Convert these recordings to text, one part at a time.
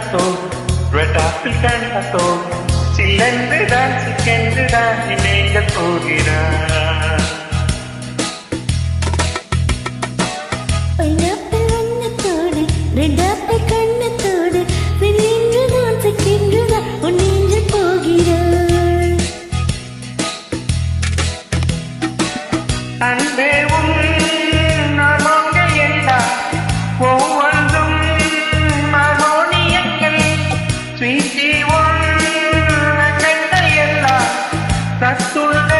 கண்ணத்தோடு red apple கண்ணத்தோடு சில்லென்றுதான் சிக்கென்றுதான் நீங்கள் போகிறார். Pineapple வண்ணத்தோடு ரெட் ஆப்பிள் கண்ணத்தோடு சில்லென்றுதான் சிக்கென்றுதான் நீங்கள் போகிறார். அன்பே நமக்கு எல்லாம் ஒவ்வொன்றும் மகோனியங்கள் ஸ்வீட்டி கண்ட எல்லாம் கத்துள்ள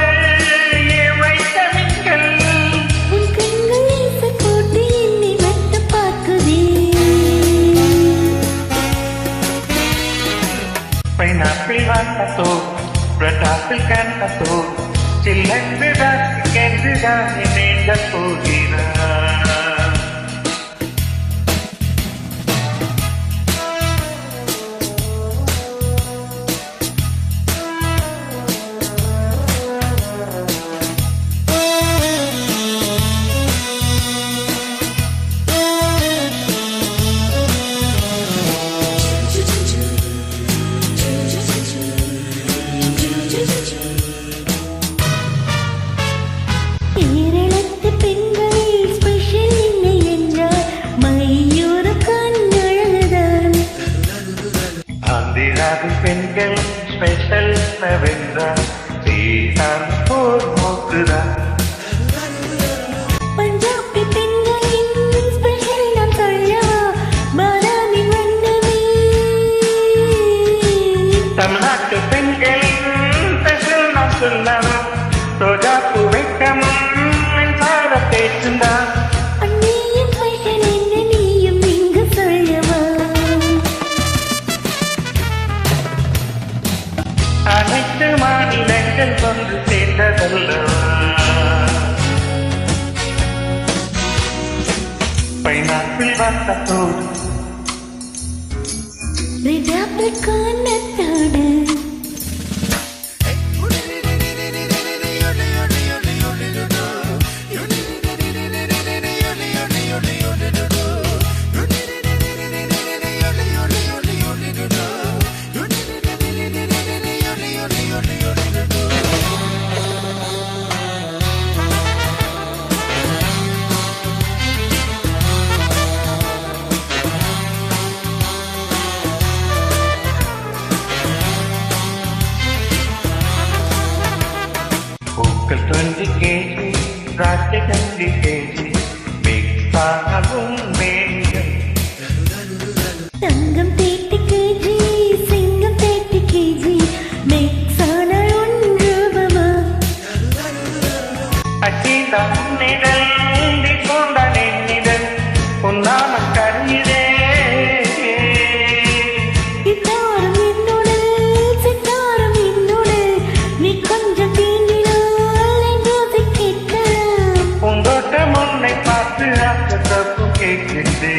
வைட்டமின்கள். உன் கண்கள் ஈச போட்டு என்னை வட்ட பார்க்குதே. பைனாப்பிள் வண்ணத்தோடு ரெட் ஆப்பிள் கண்ணத்தோடு சில்லென்றுதான் சிக்கென்றுதான் நீங்கள் போகிறார். கேரளத்து பெண்களில் ஸ்பெஷல் இல்லை என்றால் மையூர கண்ணழகுதான். ஆந்திராவின் பெண்கள் ஸ்பெஷல் வென்றார் சீதான் போர் மோக்குதான். பஞ்சாபி பெண்களின் ஸ்பெஷல் நான் சொல்லவா பாதாமின் வண்ணமே. தமிழ்நாட்டு பெண்களின் ஸ்பெஷல் நான் சொல்லவா ரோஜா பூவைக்கமும் மின்சார பேச்சுந்தான். அன்னியின் ஸ்பெஷல் என்ன நீயும் இங்கு சொல்லவா. அனைத்து மாநிலங்கள் கொண்டு சேர்ந்ததல்லவா. பைனாப்பிள் வண்ணத்தோடு ரெட் ஆப்பிள் கண்ணத்தோடு பூக்கள் 20 kg திராட்சை 20 kg மிக்ஸ் ஆகும் மேகம். தங்கம் 30 kg சிங்கம் 30 kg மிக்ஸ் ஆனால் ஒன்றுவமா. அச்சிதான் நிழல் கொண்டான் என்னிடல் பொன்னாம கருகிதே. சித்தாரம் என்னுடல் சித்தாரம் என்னுடல் நீ கொஞ்சம் தீண்டினால் என்று கேட்கலாம். பூந்தோட்டம் உன்னை பார்த்து ஆக்க தப்பு கேட்கின்றே.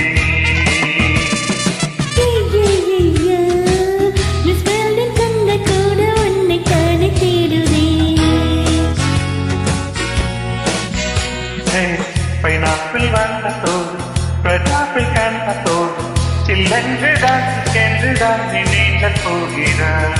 மிஸ் வேல்டன் கண்ட கூட உன்னை காண தேடுதே. பைனாப்பிள் வண்ணத்தோடு ரெட் ஆப்பிள் கண்ணத்தோடு சில்லென்றுதான் சிக்கென்றுதான் நீங்கள் போகிறார்.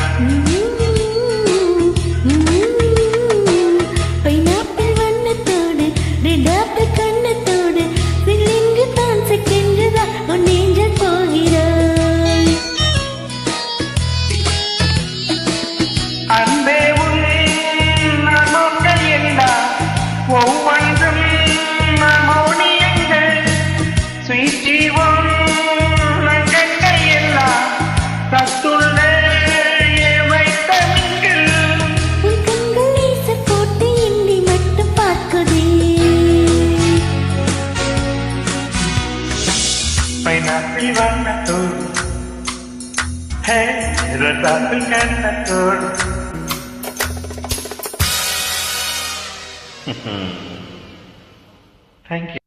பைனாப்பிள் வண்ணத்தோடு ரெட் ஆப்பிள் கண்ணத்தோடு சில்லென்று தான் சிக்கென்றுதான் உன் நெஞ்சில் போகிறாய். அன்பே நமக்கள் எல்லாம் ஒவ்வொன்றும் மோனியங்கள் ஸ்வீட்டி கண்கள் எல்லாம் கத்துள்ள வைட்டமின்கள். உன் கண்கள் ஈச போட்டு என்னை மட்டும் பார்க்குதே. பைனாப்பிள் வண்ணத்தோடு ரெட் ஆப்பிள் கண்ணத்தோடு. Thank you.